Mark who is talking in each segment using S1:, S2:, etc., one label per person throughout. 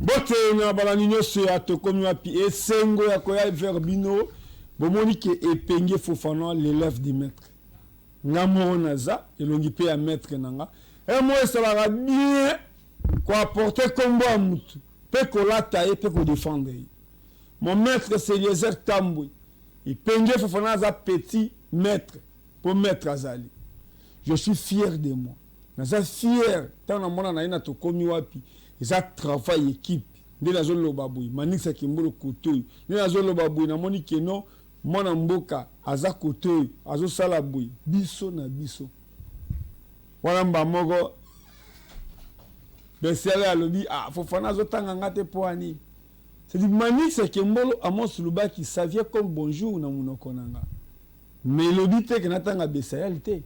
S1: Bote na balanino se atokomi wapi esengo ya koya verbino bomoni ke epenge Fofana l'élève du maître ngamo naza elongi pe ya maître nanga et moi ça va bien ko apporter combo à mutu pe ko lata e pe ko défendre mon maître c'est Eliezer Tambwe epenge Fofana za petit maître pour maître azali je suis fier de moi naza fier tant na mona na ina tokomi wapi ça travail équipe de la zone lobaboui manix akimbolo kotoy de la zone lobaboui na moni keno mona mboka aza kotoy azo sala boui biso na biso wana mba moko besele alobi ah Fofana zo tanga ngate poani c'est dit manix akimbolo Amos Lubaki savait comme bonjour na munoko nanga mais lobi te que natanga besael te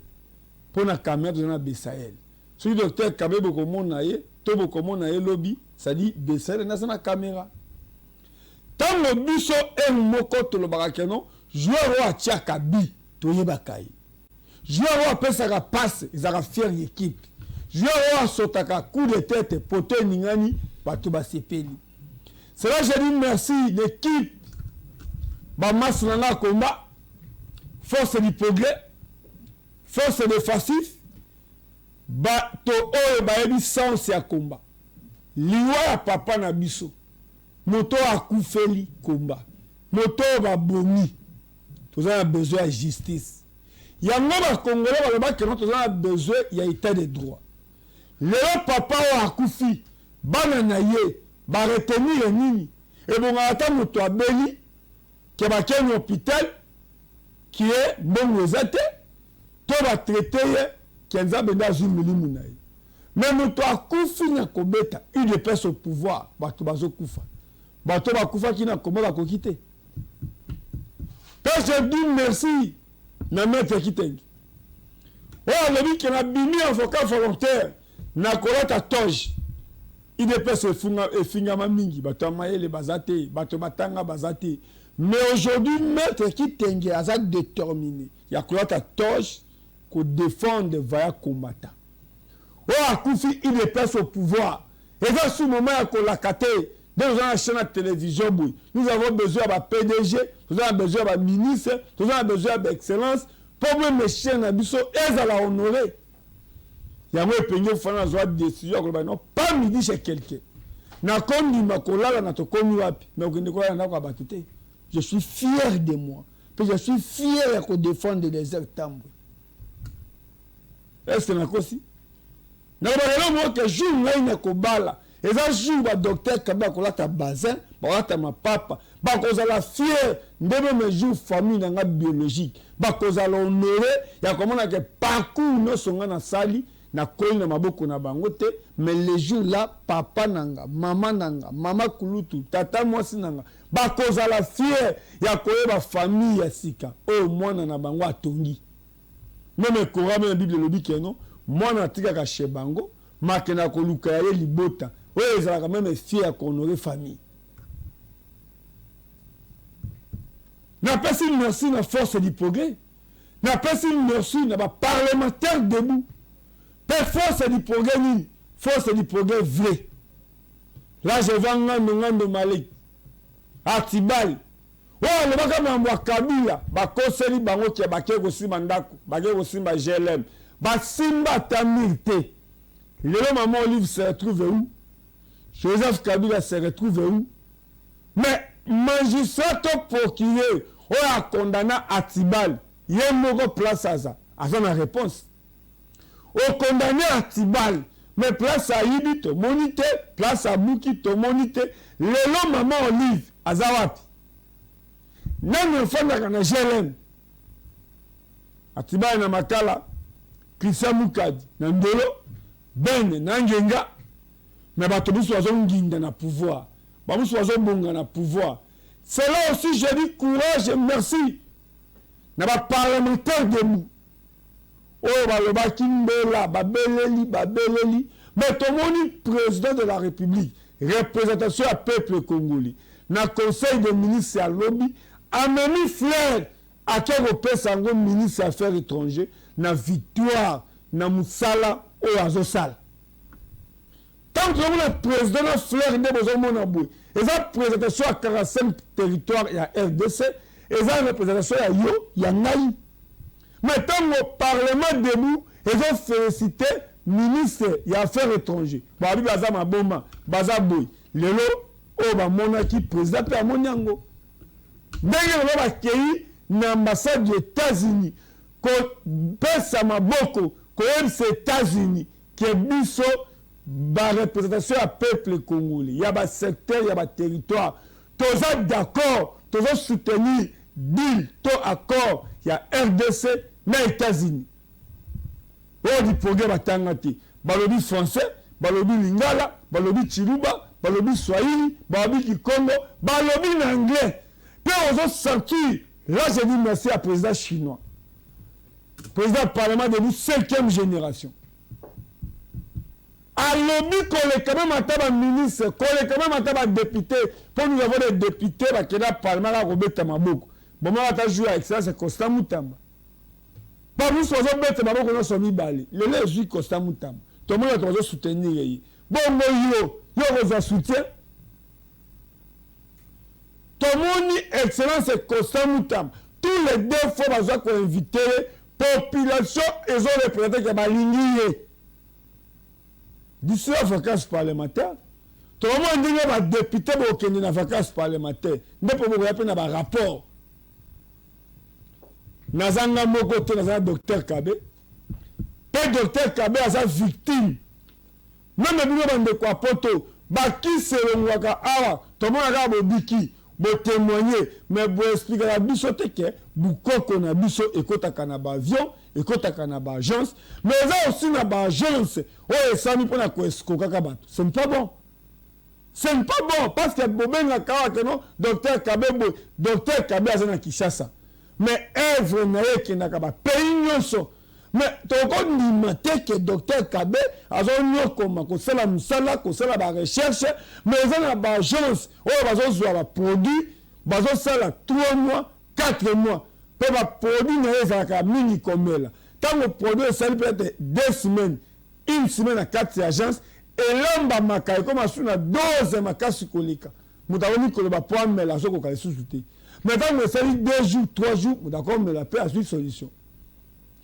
S1: pona caméra na besael celui docteur Kabebo komona ye tobo komona ye lobby ça dit besere na sana caméra tango biso moko to lo barakeno joueur wa tiaka bi to yebakai joueur wa pesa ka passe izaka fier équipe joueur wa sotaka coup de tête poto ningani bato ba sepeli c'est là je dis merci l'équipe ba maslanga combat force du progrès force de facif bato oyo bayebi sens ya combat liwa ya papa na biso moto akufeli combat moto babomi toza na besoin ya justice yango bakongole balobaki no toza na besoin ya état de droit lelo papa oyo akufi bana na ye baretenir nini ebongaka ata moto abeli ke bakeni hôpital ki ye mbongo eza te to batraite ye kenza benda azwi milimu na ye mais moto akufi na kobeta une pèse au pouvoir bato bazokufa bato bakufaki na kombo bakoki te pe je dis merci na maître Kitenge oyo alobi ke na bimi avocat volontaire na kolata toge une pèse efingama mingi bato ya mayele baza te bato batanga baza te mais aujourd'hui maître Kitenge aza déterminé ya kolata toge ko défendre vaya combattant oh akufi il est place au pouvoir et dans ce moment ya kolakate dans une chaîne de télévision nous avons besoin de PDG nous avons besoin de ministre nous avons besoin d'excellence pour même les chaînes abisso elles la honorer ya moi penye Fofana zo décision ko non pas midi chez quelqu'un na kondi makolala na to komi wapi mais ko ndiko na ko batute je suis fier de moi puis je suis fier de défendre les Tambwe. Est-ce que na kosi na ba mo que jour ngai na ko bala eza jour ba docteur Kabila ko lata bazin ba lata ma papa ba ko za la fier ndebe me jour famille na nga biologique ba ko za la honorer ya komona ke parcours no songa na sali na koyi na maboko na bango te mais les jours là papa nanga mama kulutu tata mwasi nanga ba ko za la fier ya koyeba famille ya sika o mwana na bango atongi même Coran la Bible lobi ke non mwana tika chez bango makena ko luka ya libota oyo ezala même fier ko honorer famille n'a pas si merci na force du progrès n'a pas si merci na ba parlementaire debout per force du progrès ni force du progrès vrai là je vais ngando Malik Atibal oh le baka mambo Kabila bakoseli bango ke bakeko simba ndako bakeko simba GLM basimba tamirte le maman Olive se retrouve où Joseph Kabila se retrouve où mais magistrat procureur oh a condamné Atibal yemoko place aza na réponse au condamné Atibal mais place à Ibi to monite place à Buki to monite le maman Olive azawapi nani mfanda na GLM Atibal na Makala Christian Mukadi na Ndolo Ben na Ngenga mais bato biso azonginda na pouvoir bamuso azobonga na pouvoir c'est là aussi je dis courage et merci na ba parlementaire de nous oh balobaki mbela babeleli mais tomoni président de la République représentation à peuple congolais na conseil des ministres à lobby amemi frère à quel repose sango ministre des affaires étrangères na victoire na musala o azosala Tant que le président a fleur de besoin de boue, et la présentation à 45 territoires, il y a RDC, et la représentation à Yo, il y a Naï. Mais tant que le Parlement debout, ils ont félicité le ministre des Affaires étrangères. Babi Baza Maboma, Baza Boy, Lelo, Oba Monaki, président de Monyango. D'ailleurs, on va accueillir l'ambassade des États-Unis, qu'on pèse à Maboko, qu'on aime les États-Unis, qui est biso, la représentation à peuple congolais. Il y a des secteurs, il y a des territoires. Tous sont d'accord, tous sont soutenus, deal, tous accord, il y a RDC, mais États-Unis. On dit programme à Tangati, balobi français, balobi lingala, balobi chiluba, balobi swahili, balobi kikongo, balobi anglais. Puis on a senti, là j'ai dit merci à président chinois. Président du Parlement de 5e génération. À l'objet qu'on est quand même en tant que ministre, qu'on est quand même en tant que député, pour nous avoir des députés, qui est dans le Parlement, là, Robert Maboko. Bon, moi, je joue avec ça, c'est Constant Moutamba. Pas nous, Robert Maboko, nous sommes mis balés. Le lait, je suis Constant Moutamba. Tout le monde doit soutenir. Bon, yo, vous soutien. Tout le monde, excellent, c'est Constant Moutamba. Tous les deux fois, nous avons invité la population, ils ont représenté qui est lignée. D'ici la vacance parlementaire, tout le monde dit que les députés vont dans la vacance parlementaire. Mais pour vous rappeler, il y a un rapport. Nous avons un côté, nous avons un docteur Kabé. Le docteur Kabé a sa victime. Même si nous avons des quoi poto, qui se l'onwaka awa, tout le monde a un biki, pour témoigner, mais pour expliquer à la bisote que Boukoko na biso ekotaka na ba avion, ekotaka na ba agence, mais ça aussi na ba agence, oh esami pona ko eskoka ka bato. Ce n'est pas bon. Ce n'est pas bon parce que bobenga kawa que non docteur Kabebo, docteur Kabé azana Kinshasa. Mais œuvre na yeke na ka ba pays nyonso. Mais toko ndimate que docteur Kabé azonyo koma ko sala musala, ko sala ba recherche, mais ça na ba agence, oh bazo zwa ba produit, bazo sala 3 mois, 4 mois. Pour les produits, nous avons mini comme là. Quand le produit est peut-être 2 semaines, 1 semaine à 4 agences, et là, on va comme on a 12 makas colika. Nous avons dit que le point mais la chose qu'on a sous-souté. Maintenant, on a 2 jours, 3 jours, nous avons la paix à une solution.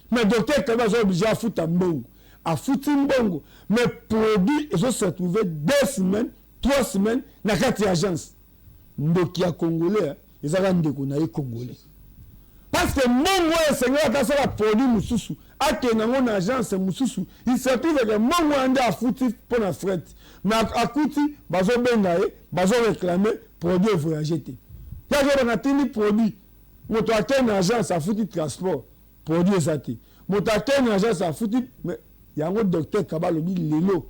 S1: Mais le docteur Kabé est obligé à foutre un bongo. À foutre un bongo. Mais produits, ils ont se retrouvé 2 semaines, 3 semaines, dans 4 agences. Donc, il y a Congolais, ils ont des Congolais. Parce que mon moi, Seigneur, quand ça va produire Moussoussou, à qui n'a mon agence Moussoussou, il se trouve que mon moi, on a foutu pour la fret. Mais à Kouti, bazo bengaye, bazo réclamer, produit voyager. Quand on a tenu produit, mon toit une agence à foutu transport, produit zati. Mon toit une agence à foutu, mais il y a un docteur Kabalo dit Lelo,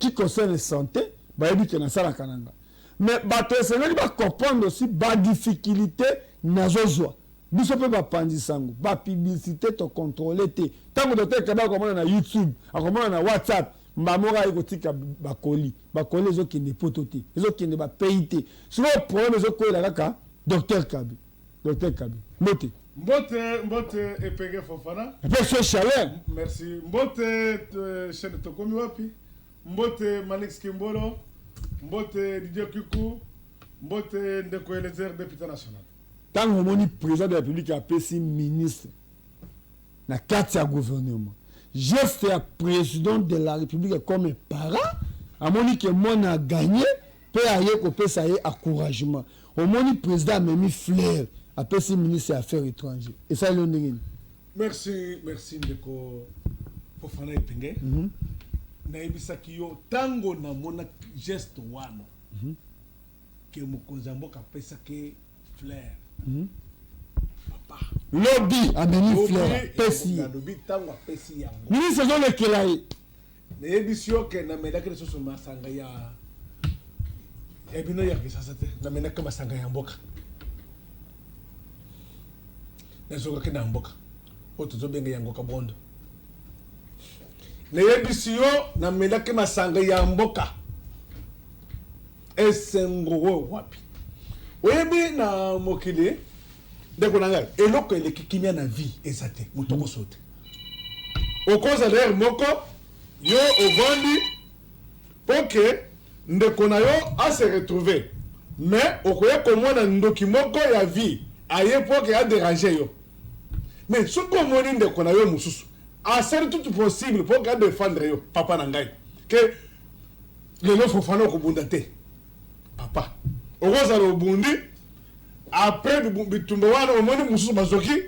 S1: qui concerne la santé, il dit qu'il y a ça la Kananga. Mais le Seigneur, il va comprendre aussi la difficulté dans joie. Biso pe ba pandisango, ba publicité to contrôler te. Tant que docteur Kabé komona na YouTube, akomona na WhatsApp, mbamora ikotika bakoli. Bakoli zo kende potote, zo kende ba PIT. Sur le problème zo ko la kaka docteur Kabé. Docteur Kabé. Mbote.
S2: Mbote Epenge Fofana.
S1: Monsieur Chaleur.
S2: Merci. Mbote chaîne Tokomi wapi? Mbote Manix Kimbolo. Mbote Didier Kikou. Mbote Ndeko Elezer député national.
S1: Tant que le président de la République a appelé ministre, dans 4 gouvernement, juste le président de la République comme un parent, à mon que moi a gagné, peut aller que ça ait encouragement. Au moins le président a mis flair, a appelé ministre des Affaires étrangères. Et ça, il est
S2: merci Ndeko Fofana Epenge. Naibisaki yo tango na mona geste wano. Que Mokonzambo a pesa que flair.
S1: Papa. Lobby a mené flair. Pesi.
S2: Lobby tango pesi yango.
S1: Ministre zo le kelai.
S2: Na ebisio ke na mela ke so masanga ya. Ebino ya kisasa te. Na mena ke masanga ya mboka. Na zo ke na mboka. Oto zo benga yango ka bondo. Na ebisio na mela ke masanga ya mboka. Esengo wapi. Oyebi na mokili ndeko nanga eloko elekikimia na vie ezate mutoko sote okoza l'air moko yo ovandi pour que ndeko na yo a se retrouver mais okoya komona ndoki moko ya vie aye pour que a déranger yo mais ce qu'on moni ndeko na yo mususu a faire tout possible pour que défendre yo papa na ngai que lelo fofana okubunda te papa okoza lo bundi après bitumba wana omoni mususu bazoki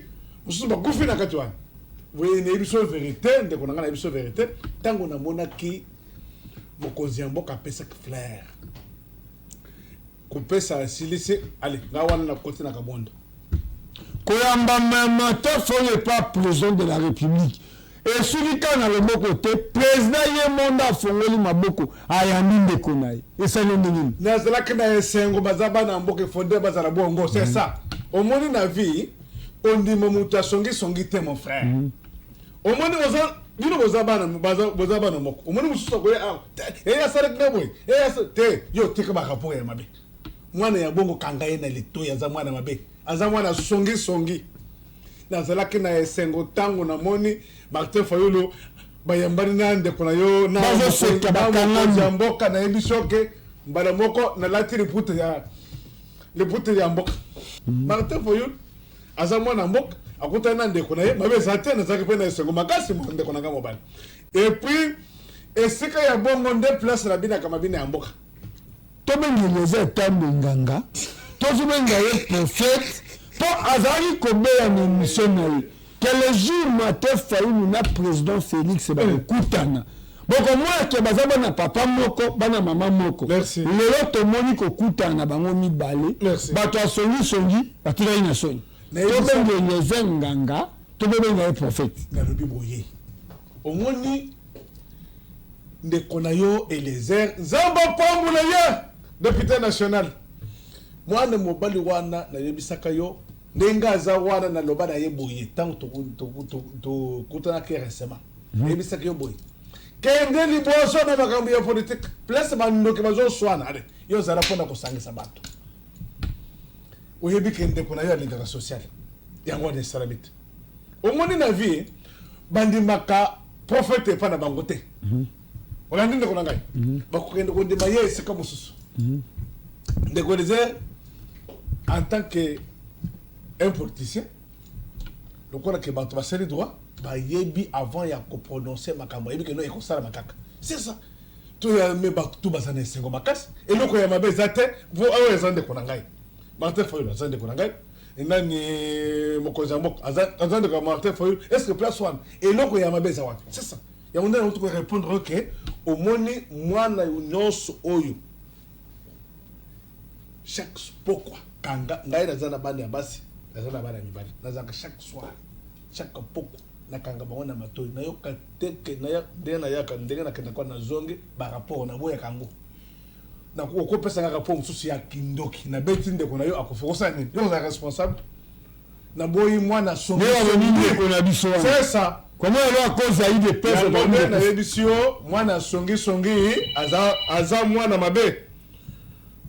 S2: mususu bakufi na kati wana voyez na biso vérité ndeko na ngai na biso vérité tango na mona ki mokonzi ya mboka apesa flair kopesa silisi allez nga wana na côté na kabondo
S1: koyamba mama te foye pas président de la république et celui qui na le côté président ye monde afongoli maboko ayambi ndeko na ye esali ndenge
S2: nazalaki na esengo bazaba na mboka fondé bazala bongo c'est ça omoni na vie ondima mutu asongi te mon frère omoni oza bino bozabana moko omoni mususu koya eya sala kneboy eya te yo tika ba rapport ya mabe mwana ya bongo kanga ye na lito ya za mwana mabe aza mwana songi nazalaki na esengo tango na moni Martin Fayulu bayambani na ndeko na yo na
S1: bazoseka bakanga
S2: mboka na ebisoke mbala moko na lati lipute ya mboka Martin Fayulu aza mwana mboka akuta na ndeko na ye mabe zate na zaki pe na esengo makasi mo ndeko na nga mobali et puis esika ya bongo nde place na bina kama bina ya mboka
S1: tobengeleza tambo nganga tozubenga ye prophète po azali kobeya na émission na ye que le jour Martin Fayulu na président Félix bakutana boko moi ke baza bana papa moko bana mama moko lelo tomoni kokutana na bango mibale bato asongi batilai na soni tobengeleza nganga tobenga ye prophète
S2: nalobi boye omoni ndeko na yo Eliezer Nzambo pambula ye député national mwana mobali wana na yebisaka yo ndenga aza wana na loba na ye boye tango tokutana ke récemment yebisaka yo boye kende liboso na makambo ya politique place bandoki bazoswana ale yo zala mpona kosangisa bato oyebi ke ndeko na yo alingaka social yango wana esalami te omoni na vie bandimaka prophète epa na bango te olandi ndeko na ngai bakokende kondima ye esika mosusu ndeko Eliezer en tant que un politicien lokola ke bato basali droit bayebi avant ya koprononcer makambo yebi ke no ekosala makaka c'est ça to ya me bato tu basana esengo makasi eloko ya mabe eza te vo awa eza ndeko na ngai Martin Fayulu aza ndeko na ngai nani mokonzi ya mboka aza ndeko ya Martin Fayulu est-ce que place wana eloko ya mabe eza wana c'est ça ya onda na utuko répondre que omoni mwana nyonso oyo chaque pourquoi kanga ngai naza na bana ya basi naza na bana ya mibali nazaka chaque soir chaque poko na kanga bango na matoi nayoka teke ndenge nayaka ndenge nakenda kwa na zonge ba rapport na boya kango na okopesa nga rapport mosusu ya kindoki na beti ndeko na yo akofokosa nini yo za responsable na boyi mwana songi c'est ça
S1: comment alors à cause de pèse
S2: na yebisio mwana songi aza mwana mabe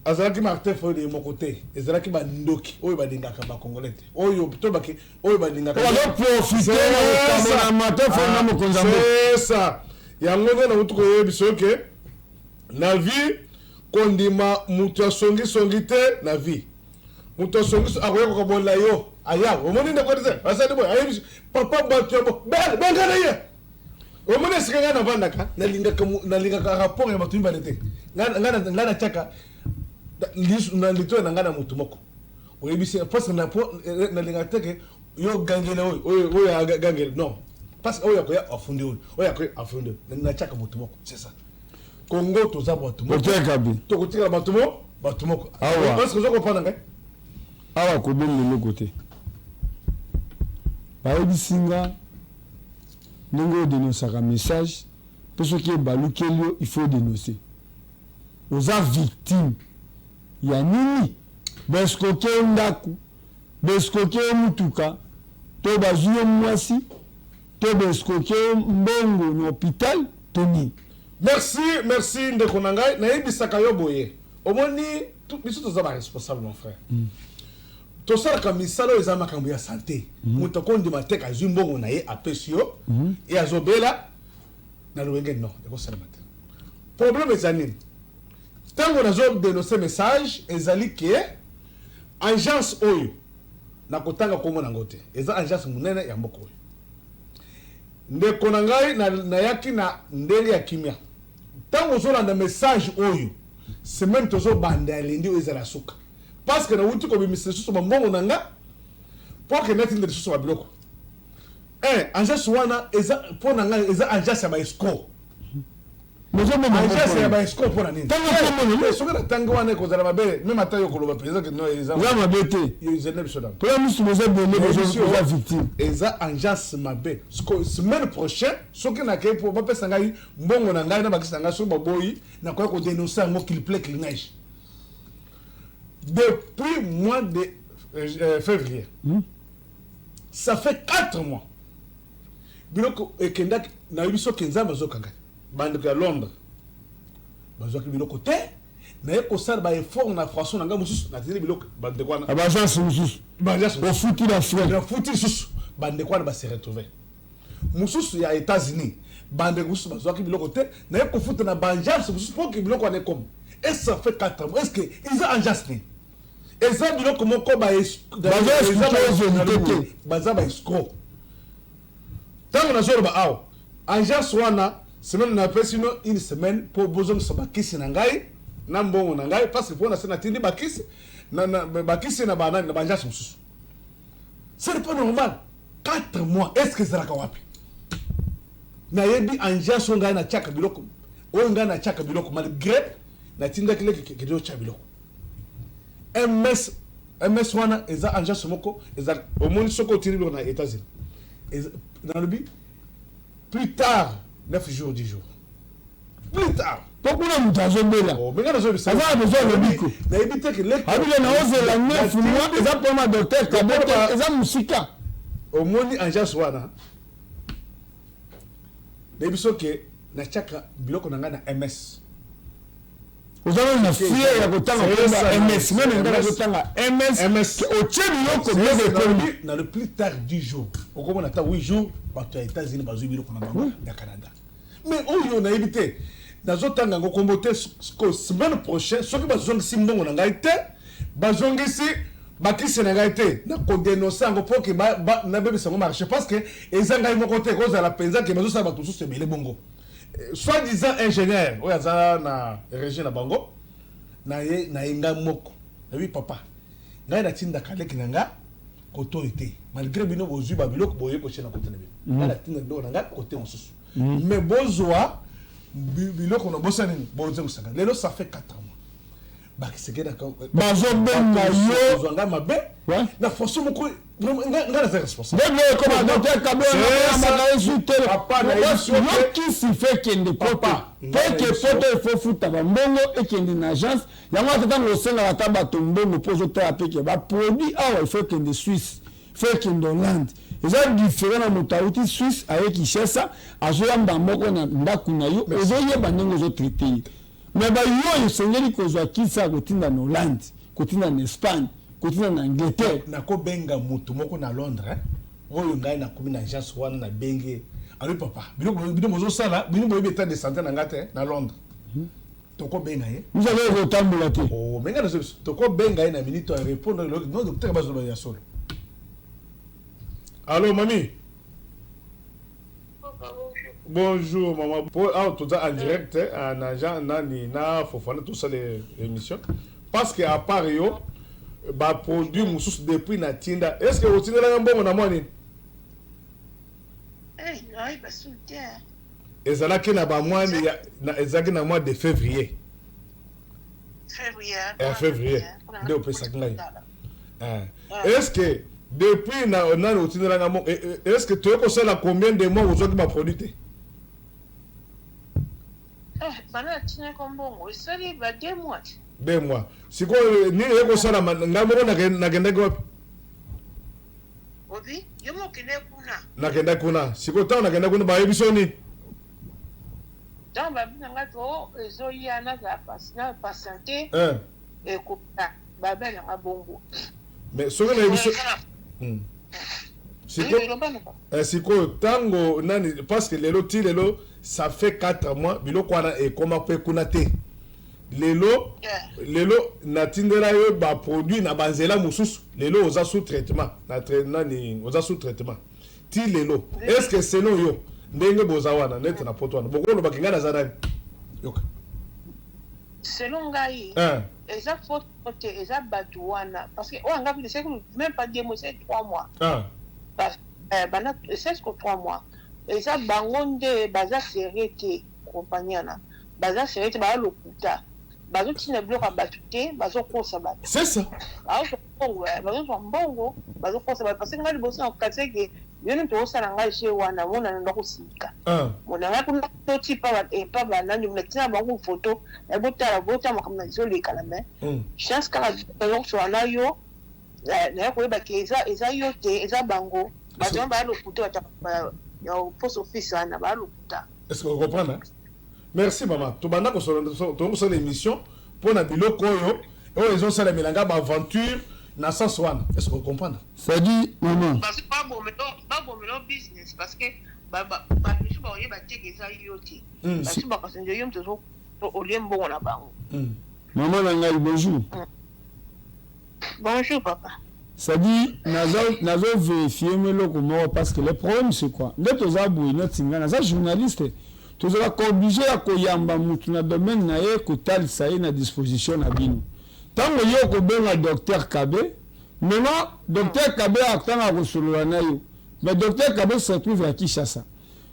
S2: azalaki Martin Fayulu de mon côté ezalaki bandoki oyo balingaka ba congolais te oyo tobaki oyo balingaka
S1: ba profiter na Martin Fayulu na mokonza mbo
S2: c'est ça yango na utuko yebiso ke na vie kondima mutu asongi te na vie mutu asongi akoya kobola yo aya omoni ndeko Eliezer asali boy ayebi papa bato bo benga na ye omoni sikanga na vandaka nalingaka rapport ya bato mibale te ngana chaka na lito na ngana mutu moko oyebisi parce na linga teke yo gangela oyo gangela non parce oyo akoya afundi oyo akoya afundi na chaka mutu moko c'est ça Congo toza bato moko tokotika bato moko parce que je comprends ngai
S1: awa kobonga le côté bayebisinga ndenge odenosaka message mpo soki ebalukeli yo il faut dénoncer oza victime ya nini beskoke ndaku beskoke mutuka to bazwi yo mwasi to beskoke mbongo na hôpital to nini
S2: merci ndeko na ngai nayebisaka yo boye omoni biso toza ba responsable mon frère tosalaka misala oyo eza makambo ya santé moto akondima teka azwi mbongo na ye apesi yo e azobela na lowenge non ekosalema te problème eza nini ntango nazodénonce message ezali ke agence oyo nakotanga kombo nango te eza agence monene ya mboka oyo ndeko na ngai nayaki na ndeli ya kimia ntango ozolanda message oyo semaine tozobanda ya lendi oyo ezala suka parce que nauti kobimisa lisusu bambongo na nga mpo ke natinda lisusu babiloko agence wana eza mpo na ngai eza agence ya baescro agence ya baescro mpo na nini soki natangi wana ekozala mabe meme ata yo koloba mpenza
S1: eza mabe te
S2: ezene biso na
S1: mpo ya misu boza bele boza victime
S2: eza agence mabe semaine prochaine soki nakei mpo bapesa ngai mbongo na ngai na bakisa ngai soki baboyi nakoya kodénonce yango qu'il plaît qu'il neige depuis mois de février ça fait 4 mois biloko ekendaki nayebi soki nzambe azokanga bandeko ya Londres bazwaki biloko te naye kosala baeffort na façon na ngai mosusu natindi biloko bandeko wana
S1: abagence mosusu ofuti na frais
S2: nafuti lisusu bandeko wana base retrouve mosusu ya États-Unis bandeko mosusu bazwaki biloko te naye kofuta na baagence mosusu mpo ke biloko wana ekoma et ça fait 4 mois est-ce que eza agence nini eza biloko moko baza baescro ntango nazoloba awa agence wana semaine napesi no une semaine mpo bozongisa bakisi na ngai na mbongo na ngai parce que mpo nase natindi bakisi bakisi na baagence mosusu ce n'est pas normal 4 mois est ce que ezalaka wapi nayebi agence oyo ngai natiaka biloko oyo ngai natiaka biloko malgré natindaki leki kedio tya biloko ms wana eza agence moko eza omoni soki otindi biloko na États-Unis nalobi plus tard 9 jours 10 jours plus tard
S1: pokuna moto azobela aza besoin lobiko
S2: nayebi te
S1: abile na ozela 9 mois eza mpona docteur kabete eza mosika
S2: omoni agence wana nayebi soki natiaka biloko na ngai na ms ozala na fie ya kotanga komba ms meme ndaka azotanga ms otie biloko bebe na le plus tard 10 jours okomona ata 8 jours bato ya États-Unis bazwi biloko na bango ya Canada mais oyo nayebi te nazotanga yango kombo te semaine prochaine soki bazongisi mbongo na ngai te bazongisi bakisi na ngai te nakodénonce yango mpo ke nabebisa yango marché parce que eza ngai moko te kozala mpenza ke bazosala bato mosusu ebele bongo soi-disant ingénieur oyo aza na régie na bango na ye ngai moko nayebi papa ngai natindaka leki na nga koto oyo te malgré bino bozwi babiloko boye kotie na kote na bino ngai natinda biloko na ngai kote mosusu mais bozwa biloko na bosala nini bozongisaka lelo ça fait 4 mois bakisekedaka
S1: bazobenga yo
S2: ozwanga mabe na façon moko ngai naza responsable
S1: comme docteur kabelakisi fe kende papa peke poto efo futa bambongo ekende na agence yango ata ntango osengaka ata bato mbongo mpo ozotala peke baproduit awa ifo ekende Suisse ifo ekende Hollande eza différent na moto awuti Suisse aye Kinshasa azoyamba moko na ndako na yo ozoyeba ndenge ozotraite ye mais bayo esengeli kozwa kisa ya kotinda na Hollande kotinda na Espagne kotinda na Angleterre
S2: nakobenga moto moko na Londres oyo ngai nakomi na agence wana na benge alobi papa bino bozosala bino boyebi état de santé na ngai te na Londres tokobenga ye
S1: vous avez kotambola te
S2: mais ngai nazo biso tokobenga ye na minute ya répondre non docteur bazoloba ya solo. Allô mamie. Bonjour maman. Tout ça en direct, en agent, na Fofana, tout ça l'émission. Parce que à part yo, bah produit moussous depuis na tinda. Est-ce que vous tinda la bon mon amoni?
S3: Eh non, il va soutenir.
S2: Et ça là qui n'a pas moins, na ezaki na mois de février. Février. De au pesa ngai. Est-ce que depuis na au tinda la ngamo, est-ce que tu as conseillé la combien de mois vous avez produit?
S3: Bana tina kombongo isali ba 2 mois.
S2: 2 mois. Siko ni yeko sana ngamo na kenda wapi?
S3: Obi, yomo kende kuna.
S2: Na kenda kuna. Siko tawo na kenda kuna ba ebisoni.
S3: Dans ba bina ngato ezo yana za patiente. Et ko ba bela ngabongo.
S2: Mais soki na ebiso. Siko tango nani parce que lelo ça fait 4 mois biloko wana e koma pe kuna te lelo natindela yo ba produit na banzela mususu lelo oza sous traitement oza sous traitement ti lelo est-ce que selon yo ndenge boza wana net na poto wana bokolo bakinga na zana yoka
S3: selon ngai eza faute eza batu wana parce que on ngapi c'est même pas 2 mois c'est 3 mois parce bana c'est que 3 mois eza bangonde baza serete compagnie na baza serete ba lokuta bazo tina bloka batu te bazo kosa batu
S2: c'est ça
S3: bazo kosa batu parce que ngali bosi en kase que yone to osala ngai chez wana mona ndo kusika mona ngai kuna to tipa pa banani mona tina bango photo e botala makamna zoli kala me chance kala to so na yo na ko ba ke eza yo te eza bango bazo ba lokuta ata ya post office ana ba lokuta.
S2: Est-ce que vous comprenez? Merci maman. Tu banda ko so l'émission pour na biloko yo et ils ont ça la melanga aventure na sens one. Est-ce que vous comprenez?
S1: Ça dit maman.
S3: Parce que pas bon business parce que ba je ba yeba tegeza yoti. Parce que ba ka senjo yom to au lieu mbongo na bango.
S1: Maman ngai bonjour.
S3: Bonjour papa.
S1: Ça dit nazo vérifier meloko mo parce que le problème c'est quoi? Ndeto za boui notre ngana za journaliste. Tu seras obligé à koyamba mutu na domaine na ye kotalisa ye na disposition na bino. Tango yo ko benga docteur Kabe, maintenant docteur Kabe akutana kosolola na yo. Mais docteur Kabe se trouve à Kinshasa.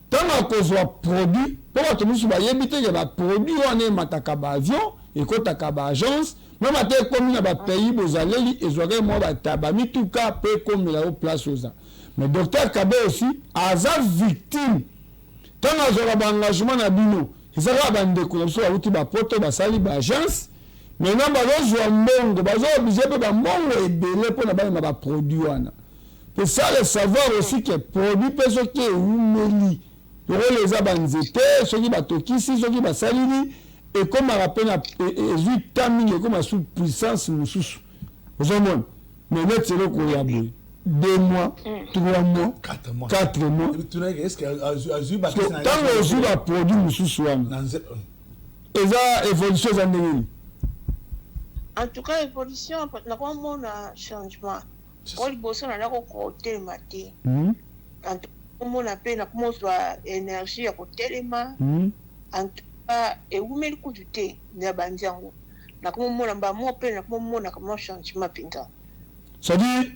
S1: Tango kozwa produit, pour bato musu ba yebite ke ba produit wana mataka ba avion, ekotaka ba agence, même ate komi na ba pays bozaleli ezwaka mo ba taba mituka pe komi la au place oza. Mais docteur Kabe aussi aza victime. Tant que engagement na bino, ils ont bandeko na so auti ba poto ba sali ba agence. Maintenant bazo zo mbongo, bazo obligé pe ba mbongo ebele pour na ba produit wana. C'est ça le savoir aussi que produit pe so ke umeli. Yoro les abanzete, so ki ba tokisi, so ki ba salini et comme on rappelle na taming comme sous puissance mususu. Vous avez mais net c'est le ko ya boy. 2 mois, 3 mois, 4 mois.
S2: Est-ce que Azuba
S1: tant Azuba produit mususu wana. Eza évolution za ndenge.
S3: En tout cas évolution na kwa mona changement. Kwa liboso na ko côté maté. En tout cas mona pe na kumoswa énergie ya kotelema. En tout cas et umeli kujute na banjango. Na kumona mba mo pe na kumona kama changement pinga.
S1: C'est-à-dire,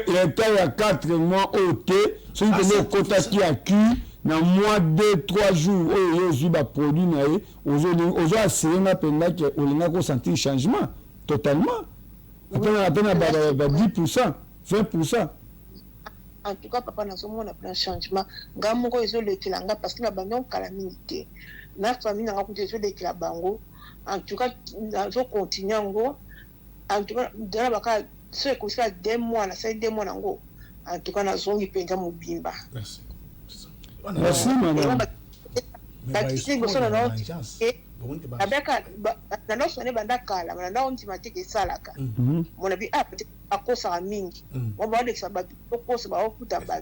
S1: il y a 4 mois au thé, celui qui est quota qui a cu, dans mois 2-3 jours, il y a produit, aujourd'hui, c'est un peu là qu'on a ressenti changement, totalement. Attends, 10%, 20%.
S3: En tout cas, papa, nous avons un changement. Nous avons un parce que nous avons une calamité. Notre famille n'a pas de la bango. En tout cas, nous avons continué. En tout cas, nous avons ce que ça 2 mois là c'est 2 mois nango en tout cas na zongi penga mobimba.
S1: Merci madame.
S3: Bakisi boso na no abeka na no sone banda kala na on timate ke salaka mona bi peut-être akosa mingi on va dire que ça ba kosa ba okuta ba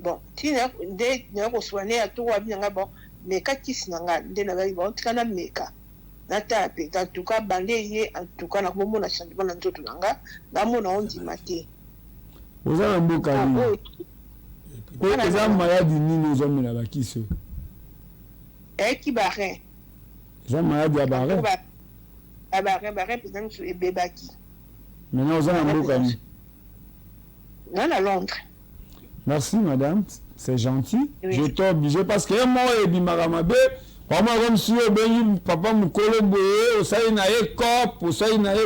S3: bon tina de na ko soigner à tout abi nga bon mais kakisi nanga nde na ba bon tikana meka nata pe en tout cas bandeye en tout cas na kombo na changement na nzoto nanga na mona on dit maté
S1: oza mboka ni oza maladi nini oza mena bakiso
S3: ki barre
S1: oza maladi ya barre
S3: barre peut-être sur ebebaki
S1: maintenant oza mboka ni
S3: na Londres.
S1: Merci madame, c'est gentil. Oui. Je t'ai obligé parce que moi et bimagamabe comme si papa mukolo boye osai na ye cop osai na ye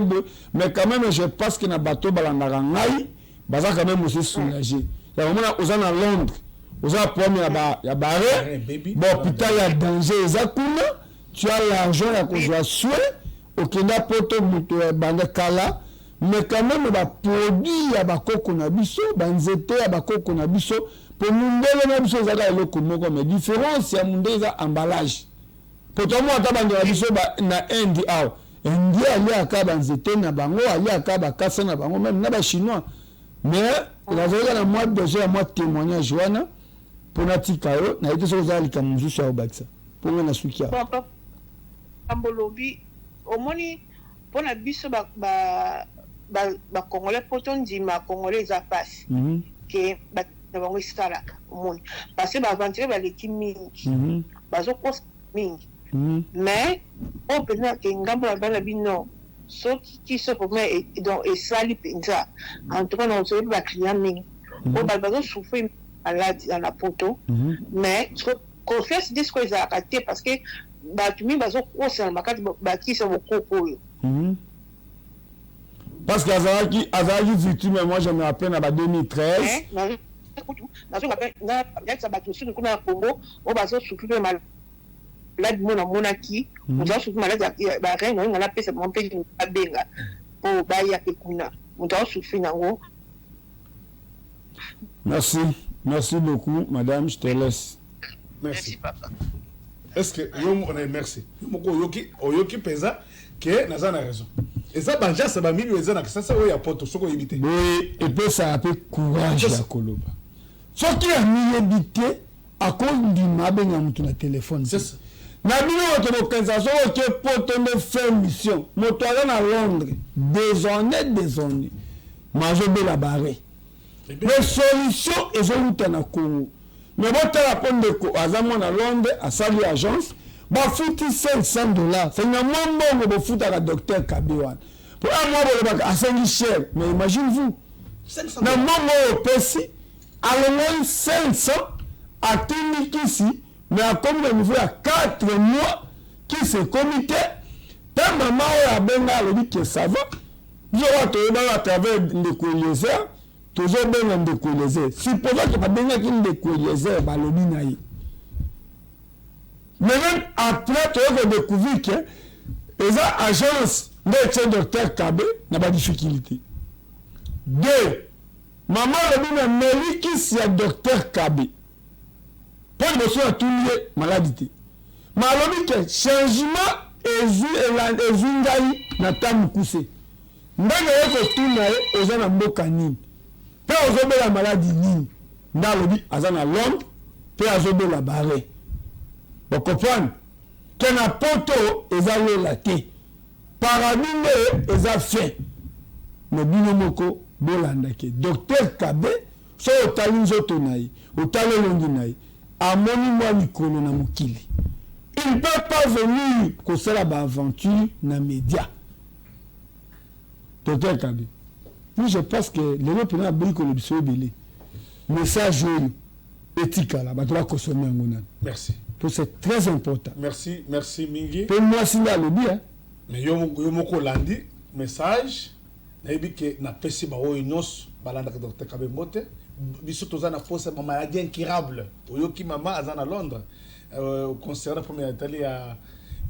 S1: mais quand même je pense que na bateau balandaka ngai baza quand même aussi soulagé ya vraiment oza na Londres oza problème ya barre bon hôpital ya danger eza kuna tu as l'argent ya kozwa soin okenda poto muto bande kala mais quand même ba produit ya bakoko na biso banzete ya bakoko na biso pour mundele na biso ezaka eloko moko mais différence ya mundele eza emballage. Pourtant moi tabandi ya biso na Indi aw Indi ali akaba nzete na bango ali akaba kasa na bango même na ba chinois mais la voyage na moi déjà moi témoignage wana pona tikayo na ite so zali kamuzu sha obakisa ponga na sukia
S3: bon ambolobi omoni pona biso ba congolais poto ndima congolais za passe que ba bango isalaka omoni parce que ba aventure ba leki mingi bazo kosa mingi mais on peut dire que ngambo la bana bino soki kiso pour moi donc et sali penza en tout cas on se ba client mingi on ba bazo souffrir malade dans la poto mais confesse disco ils a raté parce que ba tumi bazo kosa makati ba kiso bokoko yo
S1: parce que Azaki victime moi je me rappelle en 2013
S3: ça va tout sur le Congo on va se souffrir malade monaki on va souffrir malade ba rien on a pesa monter ba benga pour ba ya kuna on doit souffrir nango.
S1: Merci beaucoup madame, je te laisse.
S3: Merci papa.
S2: Est-ce que on est merci moko oyoki pesa que naza na raison et ça banja ça ba milieu ezana ça ça oya poto soko yibite
S1: oui et puis ça a peu courage ya koloba ce qui a mis habité à cause du mabenga mutu na téléphone
S2: c'est ça
S1: na bino to kenza so que poto ne fait mission moto ala na Londres désormais majobe la barre les solutions ezoluta na Congo mais botala ponde ko azamo na Londres a sali agence ba futi $500 c'est na mbongo bo futa ka docteur Kabiwan pour un mois bo ba asengi cher mais imaginez-vous na mbongo pesi alongo 500 à Tinikisi mais à comme le niveau à 4 mois qui se comité ta maman a benga le dit que ça va je va te à travers les coliseurs toujours benga de coliseurs supposons que ba benga qui de coliseurs ba lobi na yi. Mais même après, tu as découvert que les agences de docteur Kabé n'ont pas de difficulté. Deux, maman le dit que c'est le docteur Kabé. Pour le monsieur a tout lié maladie. Mais alors que changement est zungai na tamu kuse. Ndanga yako tunae ozana mboka nini. Pe ozobe la maladie nini. Nda lobi azana Londres, pe azobe la barre. Vous comprenez que na poto ezalo la te paramine eza fait mais bino moko bolanda ke docteur Kabé so otali nzoto nayi otali longi nayi amoni mwa mikolo na mokili il ne peut pas venir kosala ba aventure na média docteur Kabé moi je pense que lelo pena biko le biso belé message éthique là ba doit consommer ngona.
S2: Merci.
S1: C'est très important.
S2: Merci Mingi.
S1: Pour moi, c'est là le bien.
S2: Mais yomoko landi message na yebi que na pesi ba o inos balanda docteur Kabé Mbote biso tozana pose ma maladie incurable oyoki mama azana Londres concernant première Italie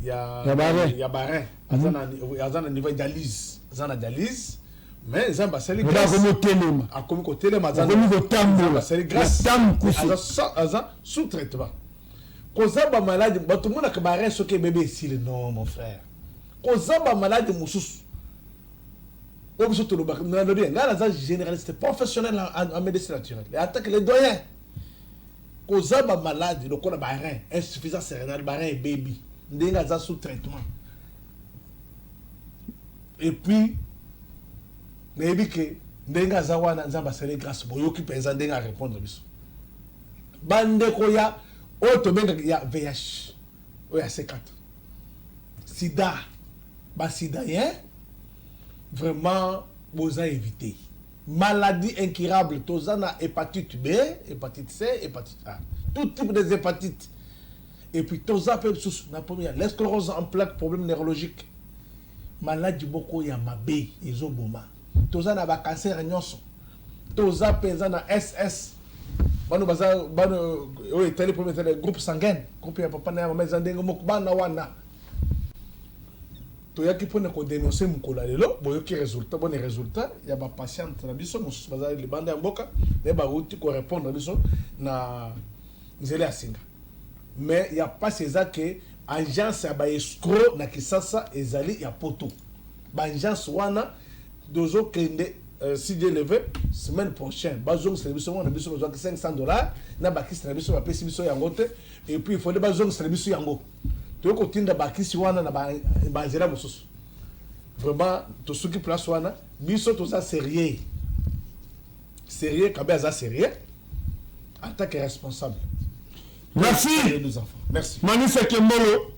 S2: ya barin azana niveau dialyse azana dialyse mais zamba sali grâce a comme ko telema azana
S1: comme ko tambola
S2: sali grâce azana sous traitement. Kozaba malade, tout le monde a cabaré ce que bébé ici, non, mon frère. Kozaba malade, moussous. Donc, surtout le bac, là, généraliste professionnel en médecine naturelle. Il attaque les doyens. Kozaba malade, le corps a barin, insuffisance cérébrale, barin et baby. N'enga sous traitement. Et puis, maybe que n'enga zawana nzamba sele grâce boyo qui pèse n'enga répondre biso. Bande koya. Autre il y a VH, il y a C4. Sida, sida, vraiment, vous avez évité. Maladie incurable, tozana hépatite B, hépatite C, hépatite A. Tout type de hépatite. Et puis, toza peut la première, l'esclérose en plaques, problème neurologique. Maladie beaucoup, il y a mabé, ils ont boma. Tozana ba cancer, nyonso. Toza pezana SS. Bano baza bano tele premier tele groupe sanguin groupe ya papa na mama zandengo mokbana wana to yaki pona ko dénoncer mukola lelo boyoki résultat bon résultat ya ba patiente na biso musu baza le banda mboka et ba uti ko répondre biso na nzele asinga mais ya pas ces que agence ya ba escroc na kisasa ezali ya poto ba agence wana dozo kende si Dieu le veut semaine prochaine bazong service on a besoin de $500 na baki service va payer biso yango te et puis il faut de bazong service yango to ko tinda baki si wana na ba zera mosusu vraiment to suki place wana biso to ça sérieux kabe za sérieux en tant que responsable.
S1: Merci
S2: nos enfants. Merci.
S1: Manisa Kembolo.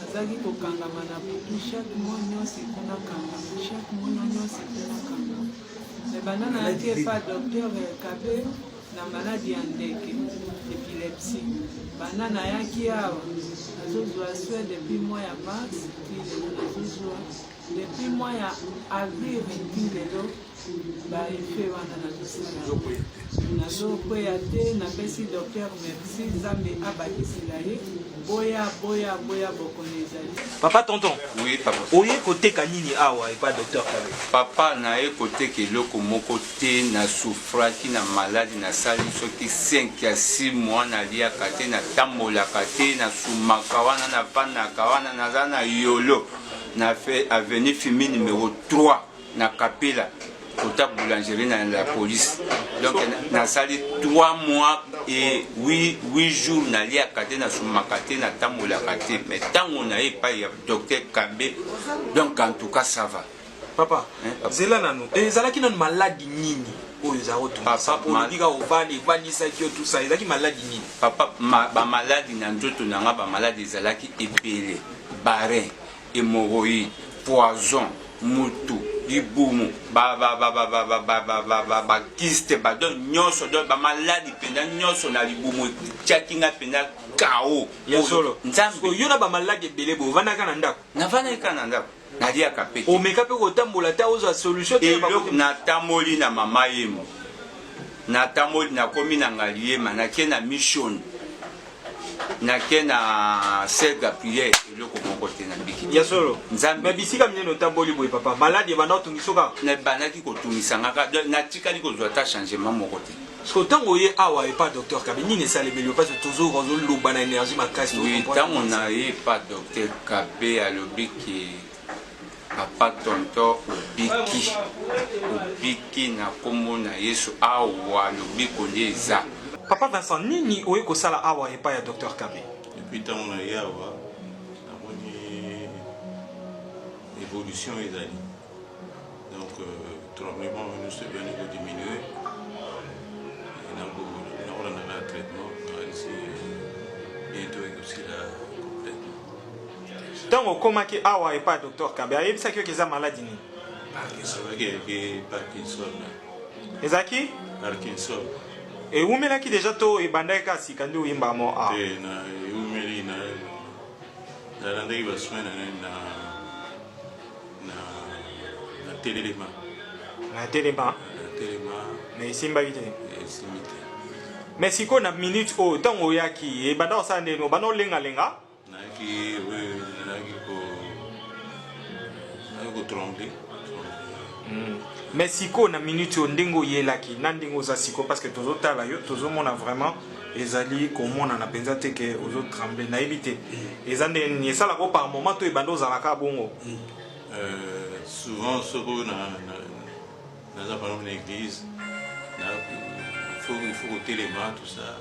S4: Azaki kokangama na butu chaque mois nyonso ekona kangama chaque mois nyonso ekona kangama me banana yaki epa docteur Kabe na maladi ya ndeke épilepsie banana yaki awa azozwa soin depuis mois ya mars ti lelo nazozwa depuis mois ya avril ti lelo baefe wana nazokweya te napesi docteur merci nzambe abakisela ye boya bokone ezali.
S5: Papa tonton.
S6: Oui papa.
S5: Oye côté kanini awa et pas docteur Kabe.
S6: Papa na ye côté ke loko moko te na souffraki na maladie na sali soki 5 à 6 mois na lia kate na tambola kate na sumaka wana na panaka wana na zana yolo na fait avenue Fimi numéro 3 na Kapela. Côté boulangerie na la police. Donc na sali 3 mois et 8 jours na lia kate na sumakate na tamola kate mais tant on a pas ya docteur Kabe donc en tout cas ça va.
S5: Papa, zela nanu. Ezalaki na maladie nini? Oyo za rotu. Papa politika ovani vanisa kio tout ça. Ezalaki maladie nini?
S6: Papa ba maladie na nzoto na nga ba maladie ezalaki epele, barin, hémorroïde, poison, mutu, libumu, ba kiste ba don nyonso don ba maladie penda nyonso na libumu tchakinga penda kao.
S5: Ya solo.
S6: Nzambe
S5: yo na ba maladie ebele bo vanda kana ndako.
S6: Na vanda kana ndako. Na dia kapeti.
S5: O meka pe ko tambola ta oza solution te
S6: ba ko na tamoli na mama yemo. Na tamoli na komi na ngaliema na kena mission. Na kena sega prière eloko moko te na biki.
S5: Ya solo.
S6: Nzambe
S5: bisika mineno tamboli boy papa. Maladie banda otungisoka.
S6: Na banaki ko tumisanga ka na tikali ko zwa ta changement moko te.
S5: Parce que tant que awa et pas docteur Kabe ni ne sale belio parce que toujours on lo bana énergie ma casse.
S6: Oui, tant on a pas docteur Kabe à l'obiki papa tonton obiki na komo na Yesu awa lobiko ndeza.
S5: Papa Vincent nini oye ko sala awa et pas ya docteur Kabe.
S7: Depuis tant on a yawa na moni évolution ezali. Donc tremblement nous se bien diminuer. On a un traitement bientôt aussi là complètement.
S5: Tant comment que awa et pas docteur Kabe a ça que maladie ni
S7: Parkinson.
S5: Ezaki
S7: Parkinson.
S5: Et où mais là qui déjà to et bandai ka si kandu imba mo a.
S7: Na umeli na ndai basmena na telelema.
S5: Na telema. Mais simba gite.
S7: Simite.
S5: Mais si qu'on a minute au temps où yaki et banda osande no bano lenga lenga.
S7: Naki ko trembler.
S5: Mais si qu'on a minute au ndingo yelaki nandingo za siko parce que tous autres là yo tous on a vraiment ezali comme on a pensa te que aux autres trembler na éviter. Ezande ni ça là ko par moment to e bando za la ka bongo.
S7: Souvent ce qu'on a dans une église il faut ôter les mains, tout ça.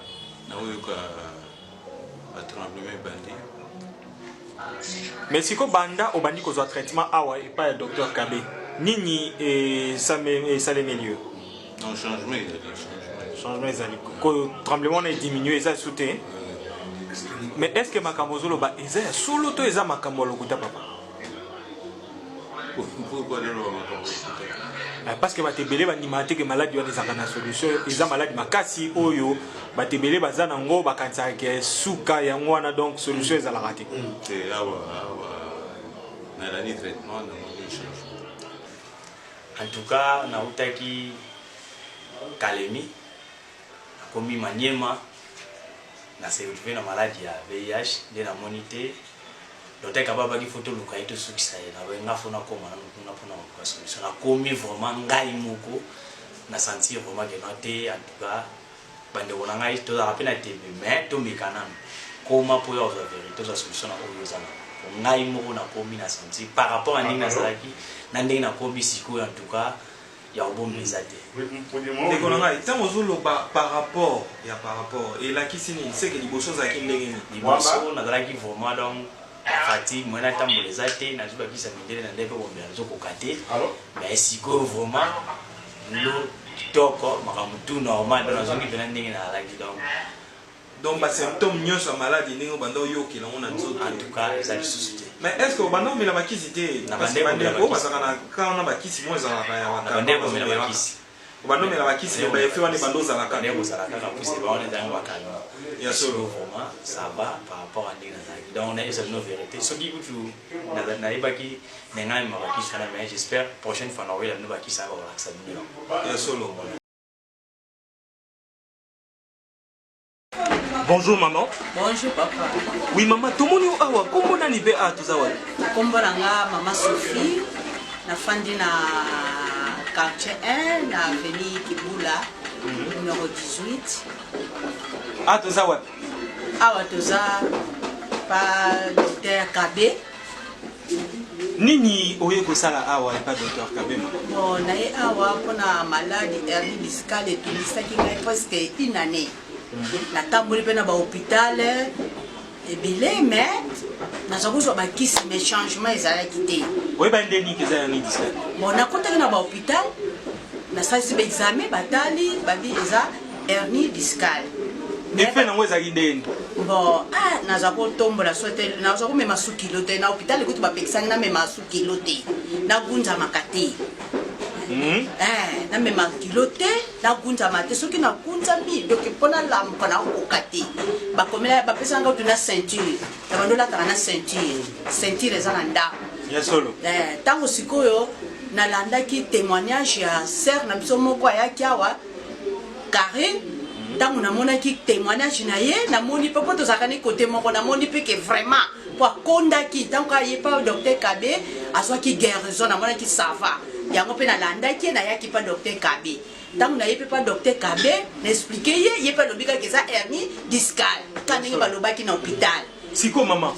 S5: Mais si ko banda au bandi ko zo traitement awa et pas docteur Kabe. Nini et ça les milieu.
S7: Non changement
S5: ezali. Ko tremblement na diminué ça sauté. Mais est-ce que makamozolo ba eza solo to eza makamolo kuta papa?
S7: Pourquoi le
S5: parce que batebele banimate que maladie wana ezaka na solution eza maladie makasi oyo batebele baza nango bakanisa ke suka yango wana donc solution ezalaka te.
S7: C'est awa na la traitement na changement.
S8: En tout cas na utaki Kalemi komi Maniema na se na maladie ya VIH de la monité. Docteur Kababa qui photo luka ito sukisa na wenga fona koma na pona kwa solution na komi vraiment ngai moko na sentir vraiment que noté en tout cas bande wona ngai to za pena te mais to mikana koma po ya vérité to solution na oyozana ngai moko nakomi na senti par rapport à ndenge nazalaki na ndenge nakomi sikoyo en tout cas ya obomisa te
S5: ndeko na ngai ntango ozoloba par rapport elakisi nini seke liboso ozalaki ndenge nini
S8: liboso nazalaki vraiment donc fatigue moi natambola eza te nazwi bakisa mindele na nde mpe bombela nazokoka te mais sikoyo vraiment lo kitoko makambo tout normal donc nazongi mpena ndenge nazalaki
S5: donc basymptôme nyonso ya maladi ndenge obanda oyokela ngo na nzoto
S8: en tout cas eza lisusu te
S5: mais est ce que obanda omela bakisi te bandeko bazalaka na kana bakisi mo ezalaka ya
S8: bandeko omela bakisi
S5: obanda omela bakisi ya baefe wana ebanda ozalaka
S8: bandeko ozalaka kaka puse bawana ezalaka bakami
S5: ya solo
S8: vraiment ça va par rapport à ndenge nazalaki donc on a eza no vérité soki kutu nayebaki nengai mabakisi wana mais j'espère prochaine fois naoyela no bakisi anga balakisa bino
S5: ya solo.
S9: Bonjour maman.
S10: Bonjour papa.
S9: Oui maman, tomoni awa kombo nani be a tuzawa?
S10: Kombo nanga mama Sophie na fandi na quartier 1 na avenue Kibula numéro 18.
S9: A tuzawa?
S10: Awa tuza pa docteur Kabe.
S9: Nini oye kosala awa et pas docteur Kabe maman?
S10: Bon, naye awa pona maladie hernie discale et tout ça qui est presque une année. La tamboli pe na ba hôpital ebele mais naza kozwa bakisi mais changement ezalaki te
S9: oyeba ndeni ke eza hernie discale
S10: bon nakotaki na ba hôpital nasalisi ba examen batali babi eza hernie discale
S9: efe nango ezalaki ndeni
S10: bon naza kotombola so te naza komema suki kilo te na hôpital ekuti bapekisaki namema suki kilo te nagunzamaka te namema kilo te nagunzama te soki nagunzami donc mpona lamuka nakokoka te bakomela bapesanga utu na ceinture na bando olataka na ceinture eza na ndako
S9: ya solo
S10: ntango sikoyo nalandaki témoignage ya ser na biso moko ayaki awa Karine ntango namonaki témoignage na ye namoni mpe mpo tozalaka ni kote moko namoni mpe ke vraiment po akondaki ntango aye pa docteur Kabe azwaki guérison namonaki sava yango mpe nalandaki nayaki pa docteur Kabe ntango naye mpe pa docteur Kabe naexplike ye mpe alobi kaka eza hernie discale ka ndenge balobaki na hôpital
S9: siko mama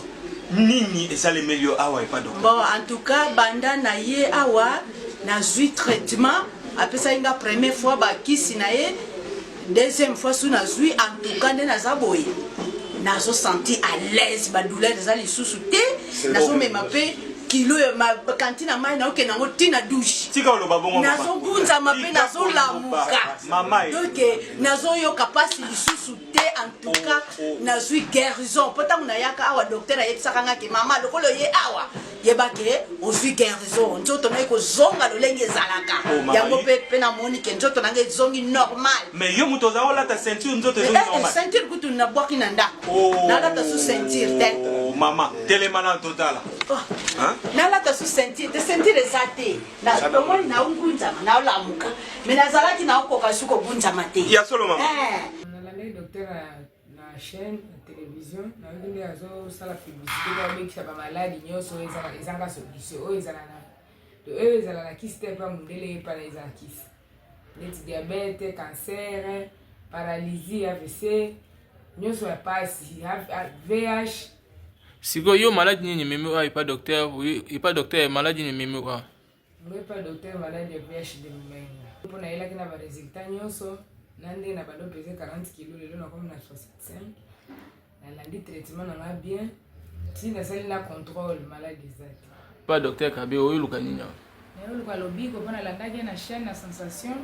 S9: nini esalemeli yo awa epa docteur
S10: bon en tout cas banda na ye awa nazwi traitement apesaki nga première fois bakisi na ye deuxième fois su nazwi en tout cas nde naza boye nazosenti à l'aise badouleur eza lisusu te nazomema mpe kilo kantine mai naokende yango ntina douche nazogunzama mpe nazolamuka donc nazoyoka mpasi lisusu te en tout cas nazwi guérison mpo ntango nayaka awa docteur ayebisaka ngaki mama lokolo ye awa yebake ozwi guérison nzoto naye kozonga lolenge ezalaka yango mpe namoni ke nzoto nanga ezongi normal
S9: mais yo moto oza olata ceinture nzoto ezongi normal
S10: ceinture kutu nabwaki na ndako nalata su ceinture te
S9: mama telema na totala
S10: nalata su ceinture te ceinture eza te tomoni naogunzama naolamuka mais nazalaki naokoka su kogunzama te
S9: ya solo mama
S4: nalandaki docteur na chaîne na télévision nayoki nde azosala publicité po abekisa bamaladi nyonso ezanga solution oyo ezala na to oyo ezala na kisi te mpa mondele epana eza na kisi neti diabete cancer paralysie AVC nyonso ya pasi VH
S11: siko yo maladi nini meme wa epa docteur maladi nini meme wa
S4: epa docteur maladi ya VH de lumenga mpo nayelaki na baresultat nyonso na nde na bado pese 40 kilo lelo nakomi na 65 nalandi traitement nanga bien ti nasali na contrôle maladi ezati
S11: pa docteur Kabe oyoluka nini awa
S4: nayoluka lobiko mpo nalandaki na chaîne na sensation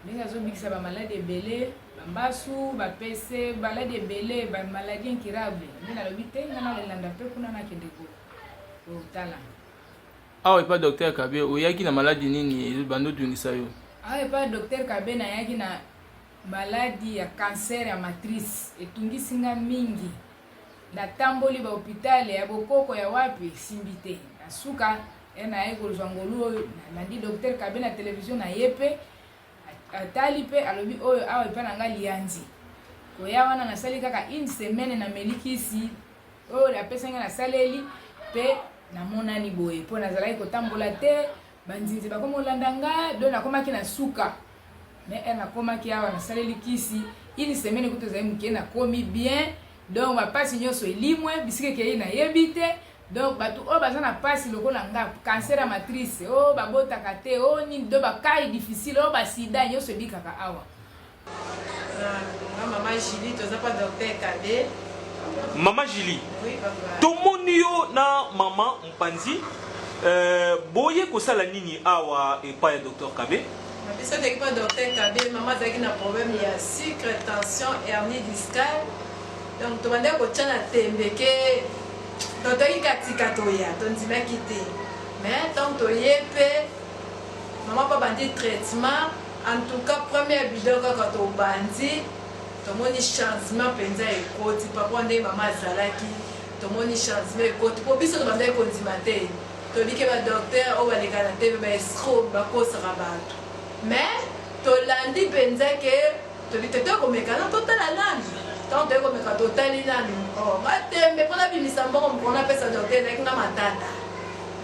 S4: ndenge azobikisa bamaladi ebele bambasu bapese baladi ebele bamaladi incurable nde nalobi te nga nalelanda mpe kuna nakende kotala
S11: awa epa docteur Kabe oyaki na maladi nini bando tungisa yo
S4: awa epa docteur Kabe nayaki na maladi ya cancer ya matrice etungisi nga mingi natamboli bahôpitale ya bokoko ya wapi simbi te nasuka naye kolozwa ngolu oyo nalandi docteur Kabe na télévision na ye mpe atali mpe alobi oyo awa epa na nga lianzi koya wana nasali kaka une semaine nameli kisi oyo apesanga nasaleli mpe namonani boye mpo nazalaki kotambola te banzinzi bakomi kolanda nga do nakomaki na suka mais nakomaki awa nasaleli kisi une semaine kutu ezali moke nakomi bien donc bapasi nyonso elimwe bisika ekei nayebi te
S12: donc bato oyo baza na mpasi lokola nga cancer ya matrice oyo babotaka te oyo nini do bakai difficile oyo basida nyonso ebikaka awa.
S4: Maman Julie toza pa docteur Kabe.
S5: Maman Julie,
S4: oui, papa.
S5: Tomoni yo na maman Mpanzi boye kosala nini awa epa ya docteur Kabe?
S4: Biso teki pa docteur Kabe, maman azalaki na problème ya sucre, tension, hernie discale. Donc tobandaki kotia na tembe ke totoki katika toya tondimaki te. Mais tant toye mpe maman pa bandi traitement. En tout cas, première vidéo kaka tobandi tomoni changement penza ekoti papa nde mama azalaki tomoni changement ekoti po biso tobandaki kondima te tobiki badocteur oyo baleka na tebe baescro bakosaka bato mais tolandi penza ke tobite tokomeka na totala nani tant tokomeka totali nani batembe mpona bimisa mbongo mpona apesa docteur ezalaki nga matata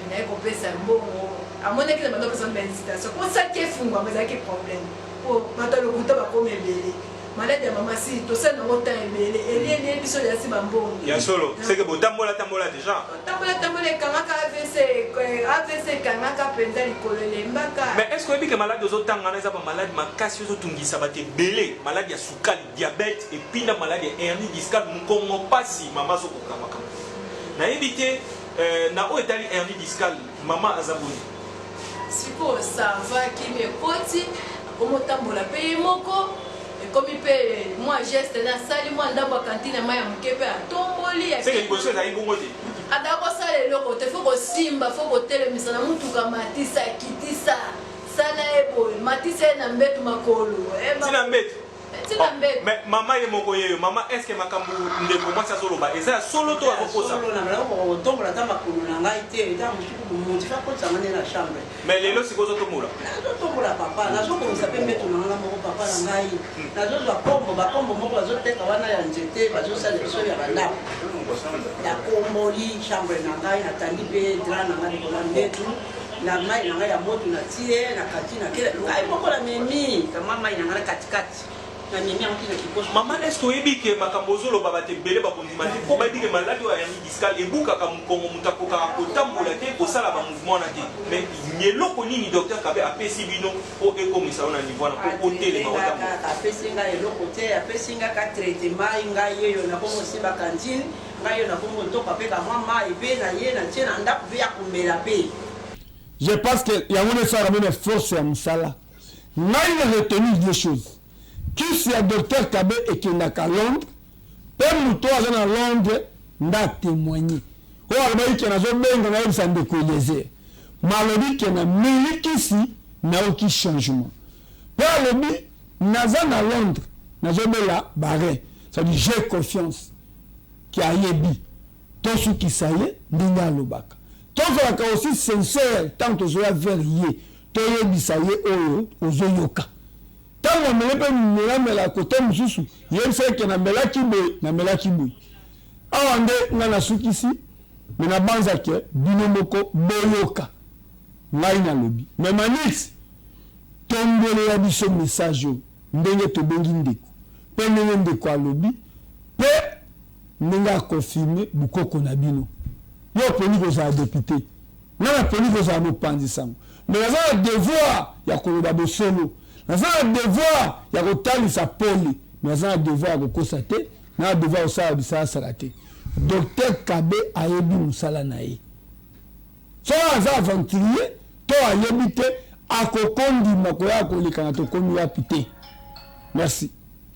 S4: naye kopesa mbongo amonaki na bando opesa bainvitation kosaki efungwama ezalaki problème po bato lokuta bakoma ebele malade ya mama si tosala nango temps ebele elieli biso yasi bambongo
S5: ya solo seke botambola déjà
S4: tambola ekangaka avc ekangaka mpenza likolo elembaka.
S5: mais est ce que oyebi ke malade ozotangana eza bamaladi makasi ozotungisa bato ebele maladi ya sukali diabete epuis na maladi ya hernie discale mokongo mpasi mama azokokamaka nayebi te na oyo etali hernie discale mama aza boni
S4: sikoyo savaki me ekoti akomotambola mpe ye moko ekomi mpe mwa geste nasali mwa ndambo ya kantine mai ya moke mpe atomboli
S5: seke liboso ezali bongo te
S4: ata kosala eloko te fo kosimba fo kotelemisa na mutuka matisa akitisa sala ye boye matisa ye na mbetu makolo
S5: tina mbetu mais mama ye moko yeyo mama est ce que makambo ndeko mwasi azoloba eza ya solo to
S10: akokosatombola ata makolo na ngai te eza motifa kotisanga nde na chambre
S5: mais lelo siko ozotombola
S10: nazotombola papa nazokomisa mpe mbeto na nganga moko papa na ngai nazozwa kombo bakombo moko bazoteka wana ya nzete bazosala biso ya bandako nakomboli chambre na ngai natandi mpe dra na ngai likolo ya mbetu na mai na ngai ya moto natie na kati na kele ngai moko na memi kama mai na ngai na katikati
S5: mama est ce que oyebi ke makambo ozoloba bato ebele bakondima te mpo bayebi ke maladi oyo ya hernie discale ebukaka mokongo moto akokaka kotambola te kosala bamouvement wana te mais eloko nini docteur Kabe apesi bino mpo ekomisa yo na niveau wana mpo otelema otambola
S10: apesi ngai eloko te apesi ngai ka traitement ngai yeyo nakomosimba kantine ngai yo nakomotoka mpe kamwa mai mpe na ye na tie na ndako mpe ya komela mpe
S1: je pense que yango nde esalaka mene force ya mosala ngai na retenu deux choses kisi ya docteur Kabe ekendaka Londres mpe moto aza na Londres nda témoigné oyo alobaki ke nazobenga nayebisa ndeko Eliezer malobi ke na meli kisi naoki changement mpe alobi naza na Londres nazobela barin c'est-à-dire j'ai confiance ke ayebi tosukisa ye ndenge alobaka tozalaka aussi sincère tant tozoya vers ye toyebisa ye oyo ozoyoka ntango amele mpe melamela kote mosusu yebisa eke namelaki boye awa nde ngai nasukisi me nabanzake bino moko boyoka ngai nalobi me manix tombolela biso message oyo ndenge tobengi ndeko mpe ndenge ndeko alobi mpe ndenge akonfirme bukoko na bino yo oponi kozala député ngai naponi kozala mopanzi sango me naza na devoir ya koloba bosolo naza na devoir ya kotalisa pole naza na devoir ya kokosa te na devoir osala bisala sala te docteur Kabe ayebi mosala na ye soki aza aventurier to ayebi te akokondima koya koleka na tokomi wapi te merci